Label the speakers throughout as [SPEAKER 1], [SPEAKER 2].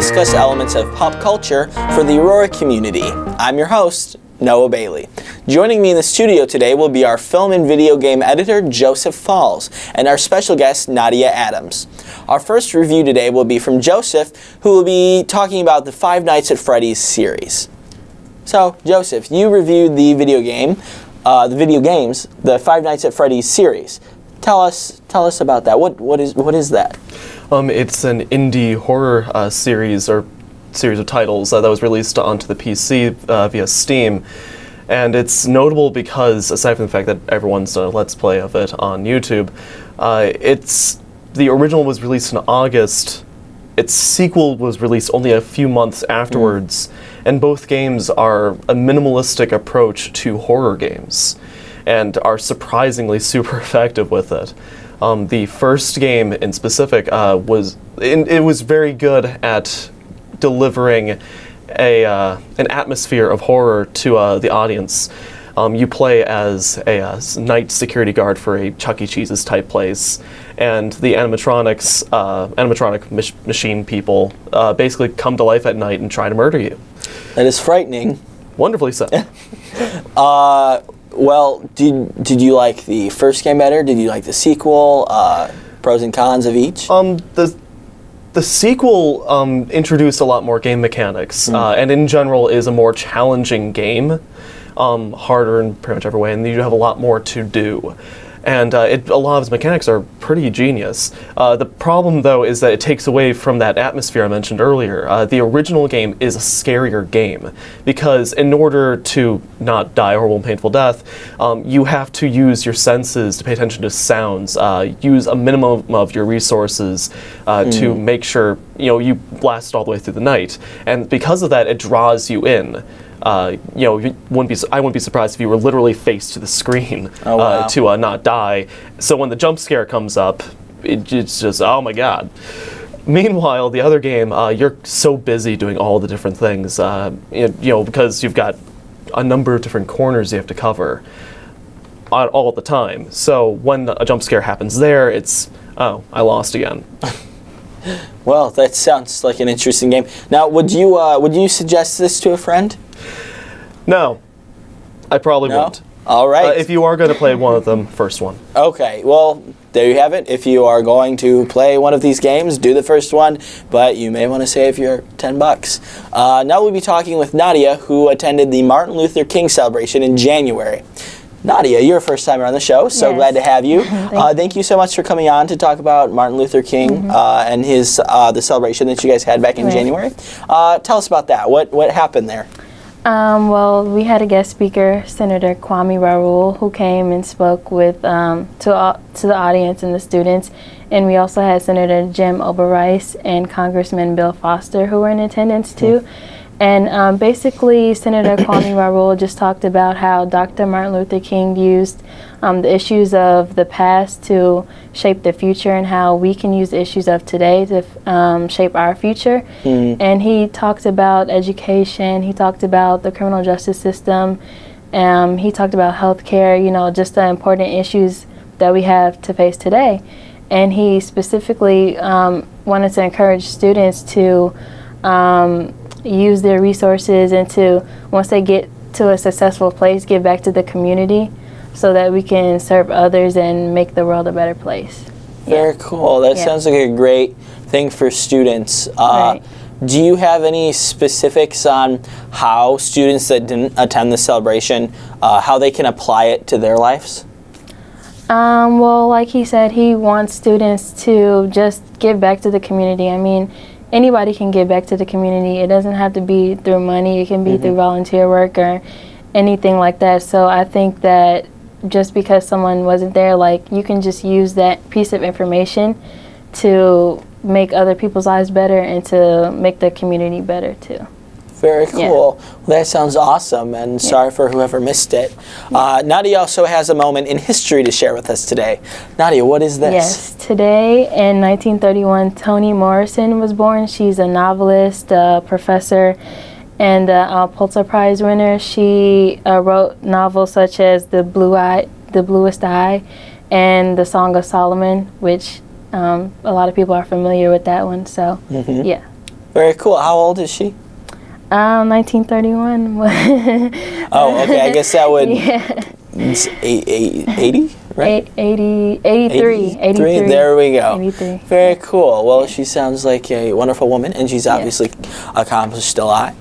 [SPEAKER 1] discuss elements of pop culture for the Aurora community. I'm your host, Noah Bailey. Joining me in the studio today will be our film and video game editor, Joseph Falls, and our special guest, Nadia Adams. Our first review today will be from Joseph, who will be talking about the Five Nights at Freddy's series. So, Joseph, you reviewed the video games, the Five Nights at Freddy's series. Tell us about that. What is that?
[SPEAKER 2] It's an indie horror series of titles that was released onto the PC via Steam, and it's notable because, aside from the fact that everyone's done a Let's Play of it on YouTube, the original was released in August. Its sequel was released only a few months afterwards, and both games are a minimalistic approach to horror games, and are surprisingly super effective with it. The first game in specific was very good at delivering an atmosphere of horror to the audience. You play as a night security guard for a Chuck E. Cheese's type place, and the animatronic machine people basically come to life at night and try to murder you.
[SPEAKER 1] That is frightening.
[SPEAKER 2] Wonderfully so.
[SPEAKER 1] Well, did you like the first game better? Did you like the sequel? Pros and cons of each?
[SPEAKER 2] The sequel introduced a lot more game mechanics, and in general is a more challenging game, harder in pretty much every way, and you have a lot more to do. And a lot of its mechanics are pretty genius. The problem, though, is that it takes away from that atmosphere I mentioned earlier. The original game is a scarier game, because in order to not die a horrible and painful death, you have to use your senses to pay attention to sounds, use a minimum of your resources to make sure you last all the way through the night. And because of that, it draws you in. I wouldn't be surprised if you were literally face to the screen to not die. So when the jump scare comes up, it's just, oh my god. Meanwhile, the other game, you're so busy doing all the different things, because you've got a number of different corners you have to cover all the time. So when a jump scare happens there, it's, oh, I lost again.
[SPEAKER 1] Well, that sounds like an interesting game. Now, would you suggest this to a friend?
[SPEAKER 2] No, I probably won't.
[SPEAKER 1] All right.
[SPEAKER 2] If you are going to play one of them, first one.
[SPEAKER 1] Okay, well, there you have it. If you are going to play one of these games, do the first one, but you may want to save your $10. Now we'll be talking with Nadia, who attended the Martin Luther King celebration in January. Nadia, you're a first timer on the show, so
[SPEAKER 3] yes.
[SPEAKER 1] glad to have you. Thank you so much for coming on to talk about Martin Luther King and his the celebration that you guys had back in January. Tell us about that. What happened there?
[SPEAKER 3] Well, we had a guest speaker, Senator Kwame Raoul, who came and spoke with to the audience and the students, and we also had Senator Jim Oberrice and Congressman Bill Foster, who were in attendance too. And basically, Senator Kwame Raoul just talked about how Dr. Martin Luther King used the issues of the past to shape the future, and how we can use the issues of today to shape our future. And he talked about education, he talked about the criminal justice system, he talked about healthcare, just the important issues that we have to face today. And he specifically wanted to encourage students to use their resources and to, once they get to a successful place, give back to the community so that we can serve others and make the world a better place.
[SPEAKER 1] Very cool. That sounds like a great thing for students.
[SPEAKER 3] Right.
[SPEAKER 1] Do you have any specifics on how students that didn't attend the celebration, how they can apply it to their lives?
[SPEAKER 3] Well, like he said, he wants students to just give back to the community. I mean, anybody can give back to the community. It doesn't have to be through money. It can be through volunteer work or anything like that. So I think that just because someone wasn't there, you can just use that piece of information to make other people's lives better and to make the community better too.
[SPEAKER 1] Very cool. Well, that sounds awesome, and sorry for whoever missed it. Nadia also has a moment in history to share with us today. Nadia, what is this?
[SPEAKER 3] Yes, today in 1931, Toni Morrison was born. She's a novelist, a professor, and a Pulitzer Prize winner. She wrote novels such as The Bluest Eye, and The Song of Solomon, which a lot of people are familiar with that one. So, yeah.
[SPEAKER 1] Very cool. How old is she?
[SPEAKER 3] 1931.
[SPEAKER 1] Oh, okay. I guess that would...
[SPEAKER 3] Yeah.
[SPEAKER 1] It's 80, right?
[SPEAKER 3] 83.
[SPEAKER 1] There we go.
[SPEAKER 3] 83.
[SPEAKER 1] Very cool. Well, she sounds like a wonderful woman, and she's obviously accomplished a lot.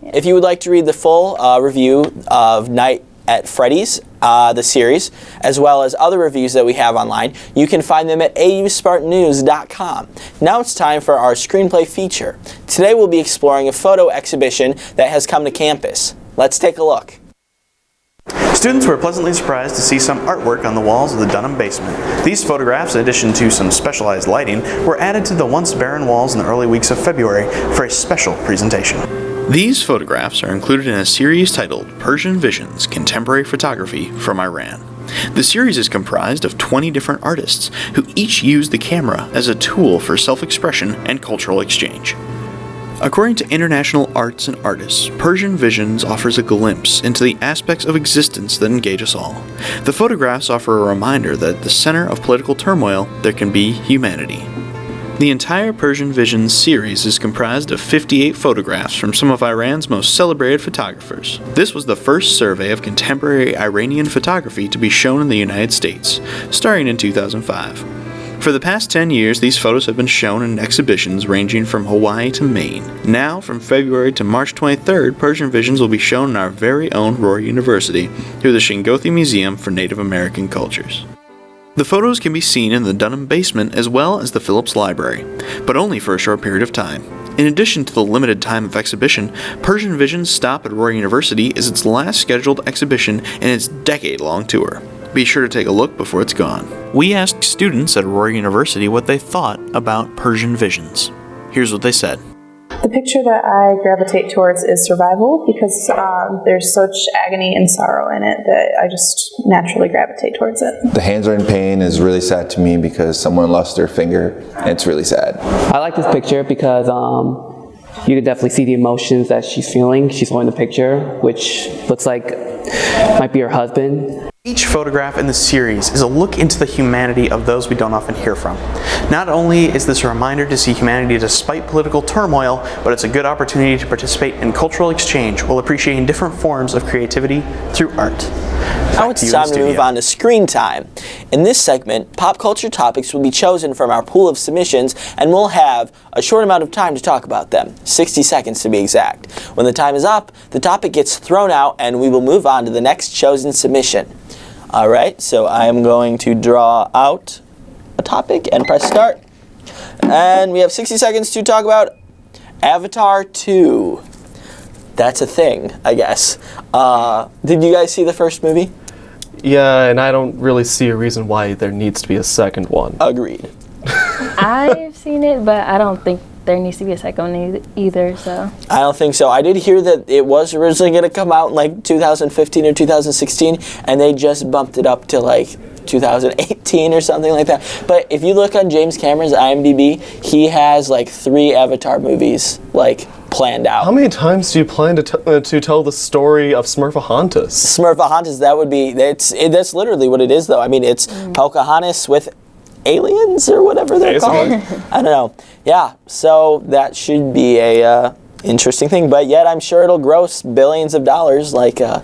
[SPEAKER 1] If you would like to read the full review of Night at Freddy's, the series, as well as other reviews that we have online, you can find them at auspartannews.com. Now it's time for our screenplay feature. Today we'll be exploring a photo exhibition that has come to campus. Let's take a look.
[SPEAKER 4] Students were pleasantly surprised to see some artwork on the walls of the Dunham basement. These photographs, in addition to some specialized lighting, were added to the once barren walls in the early weeks of February for a special presentation. These photographs are included in a series titled Persian Visions: Contemporary Photography from Iran. The series is comprised of 20 different artists who each use the camera as a tool for self-expression and cultural exchange. According to international arts and artists, Persian Visions offers a glimpse into the aspects of existence that engage us all. The photographs offer a reminder that at the center of political turmoil, there can be humanity. The entire Persian Visions series is comprised of 58 photographs from some of Iran's most celebrated photographers. This was the first survey of contemporary Iranian photography to be shown in the United States, starting in 2005. For the past 10 years, these photos have been shown in exhibitions ranging from Hawaii to Maine. Now, from February to March 23rd, Persian Visions will be shown in our very own Rory University through the Shingothi Museum for Native American Cultures. The photos can be seen in the Dunham basement as well as the Phillips Library, but only for a short period of time. In addition to the limited time of exhibition, Persian Visions' stop at Rory University is its last scheduled exhibition in its decade-long tour. Be sure to take a look before it's gone. We asked students at Aurora University what they thought about Persian Visions. Here's what they said.
[SPEAKER 5] The picture that I gravitate towards is survival because there's such agony and sorrow in it that I just naturally gravitate towards it.
[SPEAKER 6] The hands are in pain is really sad to me because someone lost their finger, and it's really sad.
[SPEAKER 7] I like this picture because you can definitely see the emotions that she's feeling. She's holding the picture, which looks like might be her husband.
[SPEAKER 4] Each photograph in the series is a look into the humanity of those we don't often hear from. Not only is this a reminder to see humanity despite political turmoil, but it's a good opportunity to participate in cultural exchange while appreciating different forms of creativity through art.
[SPEAKER 1] Now it's time to move on to screen time. In this segment, pop culture topics will be chosen from our pool of submissions, and we'll have a short amount of time to talk about them, 60 seconds to be exact. When the time is up, the topic gets thrown out and we will move on to the next chosen submission. Alright, so I am going to draw out a topic and press start. And we have 60 seconds to talk about Avatar 2. That's a thing, I guess. Did you guys see the first movie?
[SPEAKER 2] Yeah, and I don't really see a reason why there needs to be a second one.
[SPEAKER 1] Agreed.
[SPEAKER 3] I've seen it, but I don't think there needs to be a second one either, so.
[SPEAKER 1] I don't think so. I did hear that it was originally going to come out in like 2015 or 2016, and they just bumped it up to like 2018 or something like that. But if you look on James Cameron's IMDb, he has like 3 Avatar movies like planned out.
[SPEAKER 2] How many times do you plan to tell the story of Smurfahontas?
[SPEAKER 1] Smurfahontas, that would be, that's literally what it is though. I mean, it's Pocahontas with aliens or whatever they're called. I don't know. Yeah, so that should be a interesting thing, but yet I'm sure it'll gross billions of dollars like the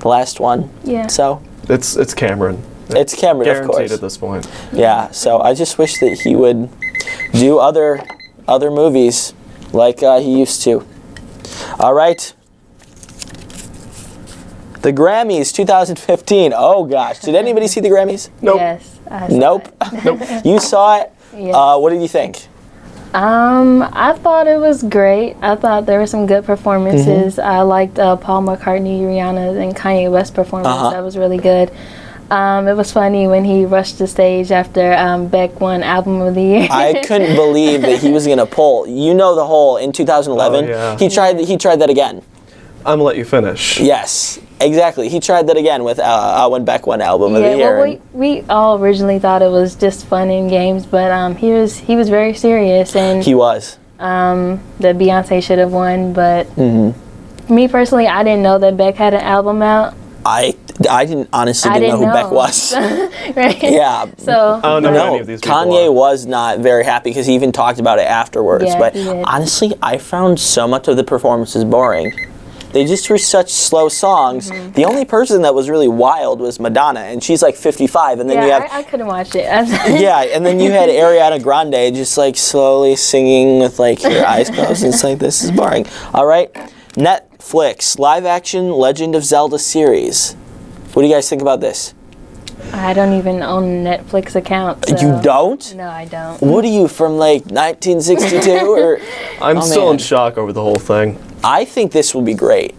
[SPEAKER 1] last one.
[SPEAKER 3] Yeah.
[SPEAKER 1] So
[SPEAKER 2] it's Cameron.
[SPEAKER 1] It's Cameron, of course.
[SPEAKER 2] Guaranteed at this point.
[SPEAKER 1] Yeah, so I just wish that he would do other movies like he used to. All right. The Grammys 2015. Oh gosh, did anybody see the Grammys?
[SPEAKER 2] Nope.
[SPEAKER 3] Yes, I saw
[SPEAKER 1] Nope.
[SPEAKER 3] it.
[SPEAKER 1] Nope. You saw it?
[SPEAKER 3] Yes.
[SPEAKER 1] What did you think?
[SPEAKER 3] I thought it was great. I thought there were some good performances. I liked Paul McCartney, Rihanna, and Kanye West performance. That was really good. It was funny when he rushed the stage after Beck won Album of the Year.
[SPEAKER 1] I couldn't believe that he was gonna pull. You know the whole in 2011.
[SPEAKER 2] Oh, yeah.
[SPEAKER 1] He tried that again.
[SPEAKER 2] I'm gonna let you finish.
[SPEAKER 1] Yes, exactly. He tried that again with when Beck won Album of the Year.
[SPEAKER 3] Well, we all originally thought it was just fun and games, but he was very serious, and
[SPEAKER 1] He was.
[SPEAKER 3] that Beyonce should have won. But me personally, I didn't know that Beck had an album out.
[SPEAKER 1] I I honestly didn't know who Beck was.
[SPEAKER 3] Right?
[SPEAKER 1] Yeah.
[SPEAKER 3] So
[SPEAKER 2] I don't know who any of these people
[SPEAKER 1] Kanye
[SPEAKER 2] are.
[SPEAKER 1] was not very happy because he even talked about it afterwards.
[SPEAKER 3] Yeah,
[SPEAKER 1] but
[SPEAKER 3] he did.
[SPEAKER 1] honestly, I found so much of the performances boring. They just were such slow songs.
[SPEAKER 3] Mm-hmm.
[SPEAKER 1] The only person that was really wild was Madonna, and she's like 55. And then you
[SPEAKER 3] yeah,
[SPEAKER 1] have
[SPEAKER 3] I couldn't watch it.
[SPEAKER 1] yeah, and then you had Ariana Grande just like slowly singing with like your eyes closed. It's like, this is boring. All right, Netflix live action Legend of Zelda series. What do you guys think about this?
[SPEAKER 3] I don't even own a Netflix account. So.
[SPEAKER 1] You don't?
[SPEAKER 3] No, I don't.
[SPEAKER 1] What are you, from like 1962 or?
[SPEAKER 2] I'm
[SPEAKER 1] Oh,
[SPEAKER 2] still
[SPEAKER 1] man.
[SPEAKER 2] in shock over the whole thing.
[SPEAKER 1] I think this will be great.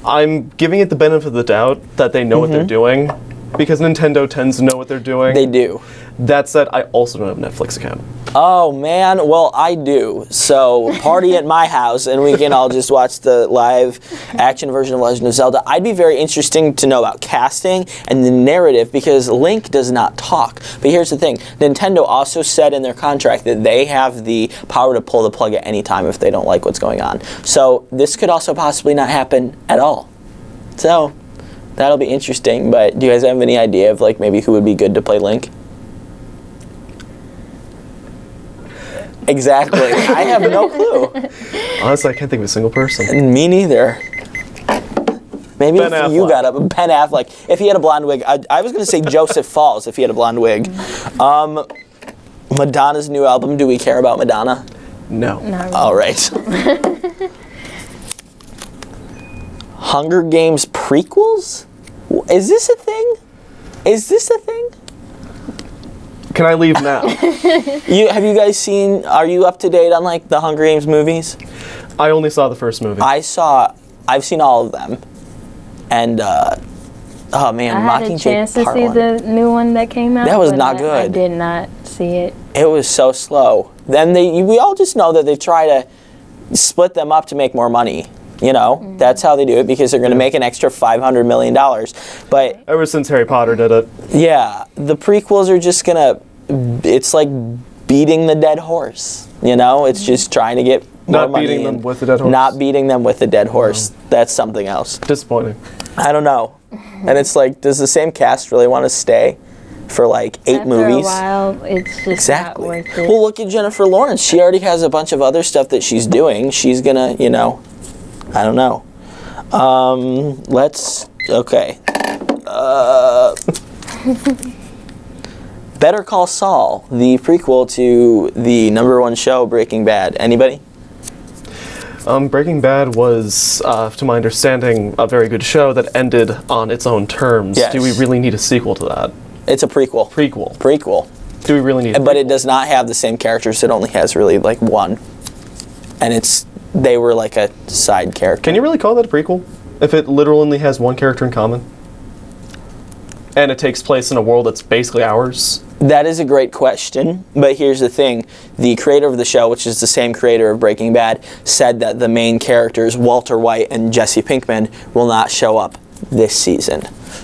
[SPEAKER 2] I'm giving it the benefit of the doubt that they know what they're doing, because Nintendo tends to know what they're doing.
[SPEAKER 1] They do.
[SPEAKER 2] That said, I also don't have a Netflix account.
[SPEAKER 1] Oh man, well I do. So party at my house and we can all just watch the live action version of Legend of Zelda. I'd be very interesting to know about casting and the narrative because Link does not talk. But here's the thing, Nintendo also said in their contract that they have the power to pull the plug at any time if they don't like what's going on. So this could also possibly not happen at all. So that'll be interesting, but do you guys have any idea of like maybe who would be good to play Link? Exactly. I have no clue.
[SPEAKER 2] Honestly, I can't think of a single person.
[SPEAKER 1] Me neither. Maybe
[SPEAKER 2] Ben
[SPEAKER 1] if you
[SPEAKER 2] Affleck.
[SPEAKER 1] got up, Ben Affleck. If he had a blonde wig, I was going to say Joseph Falls if he had a blonde wig. Madonna's new album. Do we care about Madonna?
[SPEAKER 2] No.
[SPEAKER 3] Not really.
[SPEAKER 1] All right. Hunger Games prequels? Is this a thing? Is this a thing?
[SPEAKER 2] Can I leave now?
[SPEAKER 1] Have you guys seen? Are you up to date on like the Hunger Games movies?
[SPEAKER 2] I only saw the first movie.
[SPEAKER 1] I've seen all of them, and oh man,
[SPEAKER 3] I had a
[SPEAKER 1] Mockingjay
[SPEAKER 3] chance to
[SPEAKER 1] Part
[SPEAKER 3] see
[SPEAKER 1] 1.
[SPEAKER 3] the new one that came out.
[SPEAKER 1] That was
[SPEAKER 3] but
[SPEAKER 1] not
[SPEAKER 3] I
[SPEAKER 1] good.
[SPEAKER 3] did not see it.
[SPEAKER 1] It was so slow. Then we all just know that they try to split them up to make more money. You know, that's how they do it because they're going to make an extra $500 million. But
[SPEAKER 2] Ever since Harry Potter did it.
[SPEAKER 1] yeah, the prequels are just gonna. It's like beating the dead horse. You know, it's just trying to get more
[SPEAKER 2] Not
[SPEAKER 1] money.
[SPEAKER 2] beating them
[SPEAKER 1] and
[SPEAKER 2] with the dead horse.
[SPEAKER 1] Not beating them with the dead horse. That's something else.
[SPEAKER 2] Disappointing.
[SPEAKER 1] I don't know. And it's like, does the same cast really want to stay for like 8 movies?
[SPEAKER 3] After a while, it's just
[SPEAKER 1] Exactly.
[SPEAKER 3] not worth it.
[SPEAKER 1] Well, look at Jennifer Lawrence. She already has a bunch of other stuff that she's doing. She's gonna, you know, I don't know. Okay. Better Call Saul, the prequel to the #1 show, Breaking Bad. Anybody?
[SPEAKER 2] Breaking Bad was, to my understanding, a very good show that ended on its own terms.
[SPEAKER 1] Yes.
[SPEAKER 2] Do we really need a sequel to that?
[SPEAKER 1] It's a prequel.
[SPEAKER 2] Prequel. Do we really need a
[SPEAKER 1] But it
[SPEAKER 2] prequel?
[SPEAKER 1] does not have the same characters. It only has really like one. And they were like a side character.
[SPEAKER 2] Can you really call that a prequel? If it literally only has one character in common? And it takes place in a world that's basically ours?
[SPEAKER 1] That is a great question, but here's the thing. The creator of the show, which is the same creator of Breaking Bad, said that the main characters, Walter White and Jesse Pinkman, will not show up this season.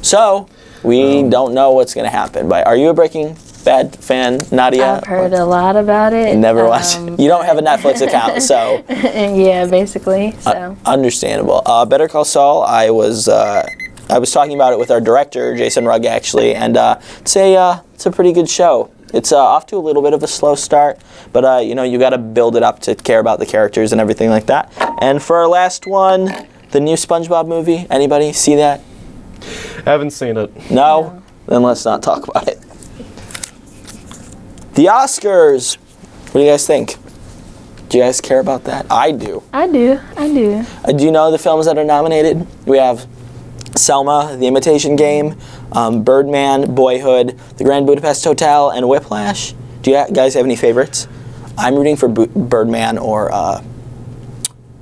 [SPEAKER 1] So, we don't know what's going to happen. But are you a Breaking Bad fan, Nadia?
[SPEAKER 3] I've heard a lot about it.
[SPEAKER 1] Never watched it. You don't have a Netflix account, so
[SPEAKER 3] Yeah, basically. So
[SPEAKER 1] understandable. Better Call Saul, I was talking about it with our director, Jason Rugg, actually, and it's a pretty good show. It's off to a little bit of a slow start, but you know, you got to build it up to care about the characters and everything like that. And for our last one, the new SpongeBob movie. Anybody see that?
[SPEAKER 2] Haven't seen it.
[SPEAKER 1] No? Then let's not talk about it. The Oscars. What do you guys think? Do you guys care about that? I do.
[SPEAKER 3] I do.
[SPEAKER 1] Do you know the films that are nominated? We have Selma, The Imitation Game, Birdman, Boyhood, The Grand Budapest Hotel, and Whiplash. Do you guys have any favorites? I'm rooting for Birdman or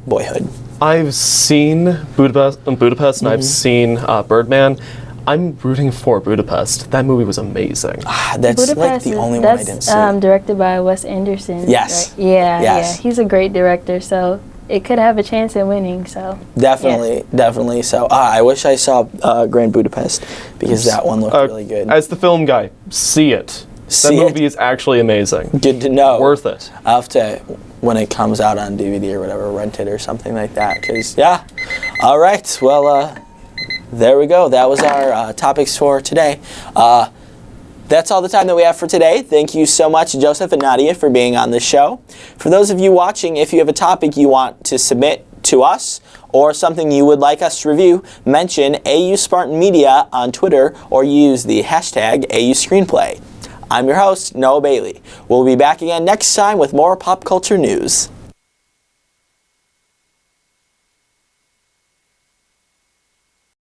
[SPEAKER 1] Boyhood.
[SPEAKER 2] I've seen Budapest and I've seen Birdman. I'm rooting for Budapest. That movie was amazing.
[SPEAKER 1] That's
[SPEAKER 3] Budapest
[SPEAKER 1] like the only one I didn't see.
[SPEAKER 3] directed by Wes Anderson.
[SPEAKER 1] Yes.
[SPEAKER 3] Right? Yeah,
[SPEAKER 1] Yes.
[SPEAKER 3] yeah. He's a great director, so it could have a chance at winning. So
[SPEAKER 1] Definitely so. I wish I saw Grand Budapest because that one looked really good.
[SPEAKER 2] As the film guy, see it.
[SPEAKER 1] See
[SPEAKER 2] that
[SPEAKER 1] it?
[SPEAKER 2] movie is actually amazing.
[SPEAKER 1] Good to know.
[SPEAKER 2] Worth it.
[SPEAKER 1] I'll have to, when it comes out on DVD or whatever, rent it or something like that. Cause yeah. All right. Well, There we go. That was our topics for today. That's all the time that we have for today. Thank you so much, Joseph and Nadia, for being on the show. For those of you watching, if you have a topic you want to submit to us or something you would like us to review, mention AU Spartan Media on Twitter or use the hashtag AU Screenplay. I'm your host, Noah Bailey. We'll be back again next time with more pop culture news.